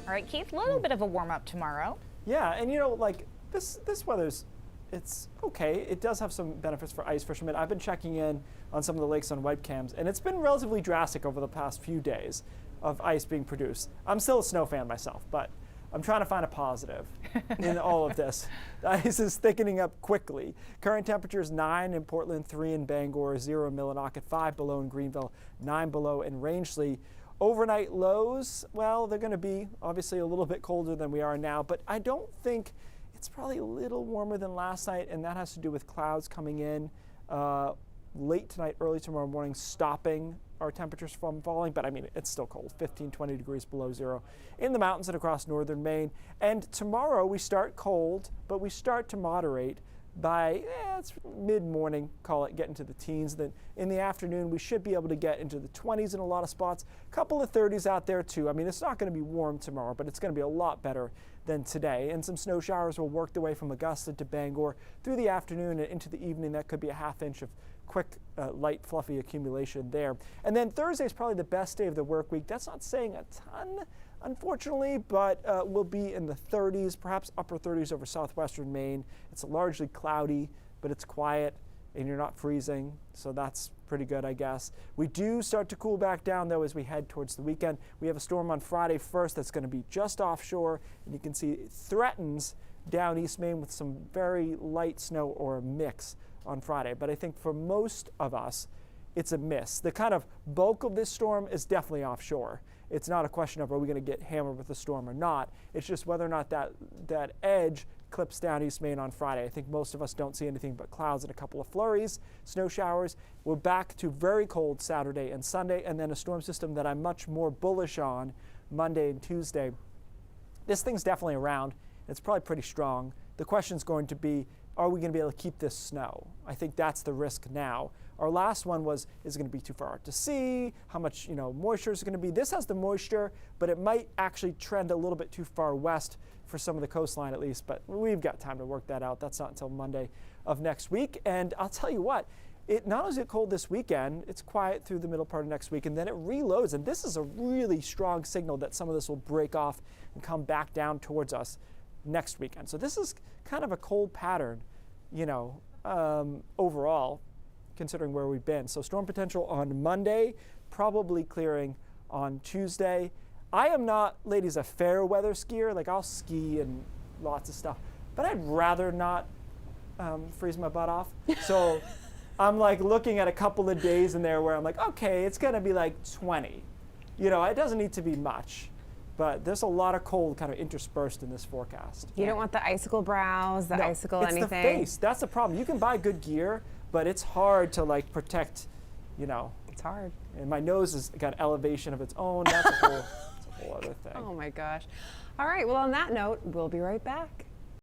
All right, Keith, a little bit of a warm up tomorrow. Yeah, and you know, like this weather's, it's okay. It does have some benefits for ice fishermen. I've been checking in on some of the lakes on webcams, and it's been relatively drastic over the past few days of ice being produced. I'm still a snow fan myself, but I'm trying to find a positive in all of this. The ice is thickening up quickly. Current temperatures 9 in Portland, 3 in Bangor, 0 in Millinocket, 5 below in Greenville, 9 below in Rangeley. Overnight lows, well, they're going to be obviously a little bit colder than we are now, but I don't think it's probably a little warmer than last night, and that has to do with clouds coming in late tonight, early tomorrow morning, stopping our temperatures from falling, but I mean, it's still cold, 15, 20 degrees below zero in the mountains and across northern Maine. And tomorrow we start cold, but we start to moderate by it's mid-morning, call it, get into the teens. Then in the afternoon, we should be able to get into the 20s in a lot of spots, a couple of 30s out there too. I mean, it's not going to be warm tomorrow, but it's going to be a lot better than today. And some snow showers will work their way from Augusta to Bangor through the afternoon and into the evening. That could be a half inch of quick, light, fluffy accumulation there. And then Thursday is probably the best day of the work week. That's not saying a ton, unfortunately, but we'll be in the 30s, perhaps upper 30s over southwestern Maine. It's largely cloudy, but it's quiet and you're not freezing, so that's pretty good, I guess. We do start to cool back down, though, as we head towards the weekend. We have a storm on Friday 1st that's going to be just offshore, and you can see it threatens down East Maine with some very light snow or a mix on Friday. But I think for most of us, it's a miss. The kind of bulk of this storm is definitely offshore. It's not a question of are we going to get hammered with the storm or not. It's just whether or not that edge clips down East Maine on Friday. I think most of us don't see anything but clouds and a couple of flurries, snow showers. We're back to very cold Saturday and Sunday, and then a storm system that I'm much more bullish on Monday and Tuesday. This thing's definitely around. It's probably pretty strong. The question is going to be, are we going to be able to keep this snow? I think that's the risk now. Our last one was, is it going to be too far out to sea? How much moisture is it going to be? This has the moisture, but it might actually trend a little bit too far west for some of the coastline at least, but we've got time to work that out. That's not until Monday of next week. And I'll tell you what, it not only is it cold this weekend, it's quiet through the middle part of next week, and then it reloads. And this is a really strong signal that some of this will break off and come back down towards us next weekend. So this is kind of a cold pattern, overall, considering where we've been. So storm potential on Monday, probably clearing on Tuesday. I am not, ladies, a fair weather skier. Like, I'll ski and lots of stuff, but I'd rather not freeze my butt off. So I'm like looking at a couple of days in there where I'm like, okay, it's gonna be like 20. It doesn't need to be much. But there's a lot of cold kind of interspersed in this forecast. You don't want the icicle brows, the icicle anything? It's the face. That's the problem. You can buy good gear, but it's hard to protect, It's hard. And my nose has got elevation of its own. That's a whole other thing. Oh my gosh. All right, well, on that note, we'll be right back.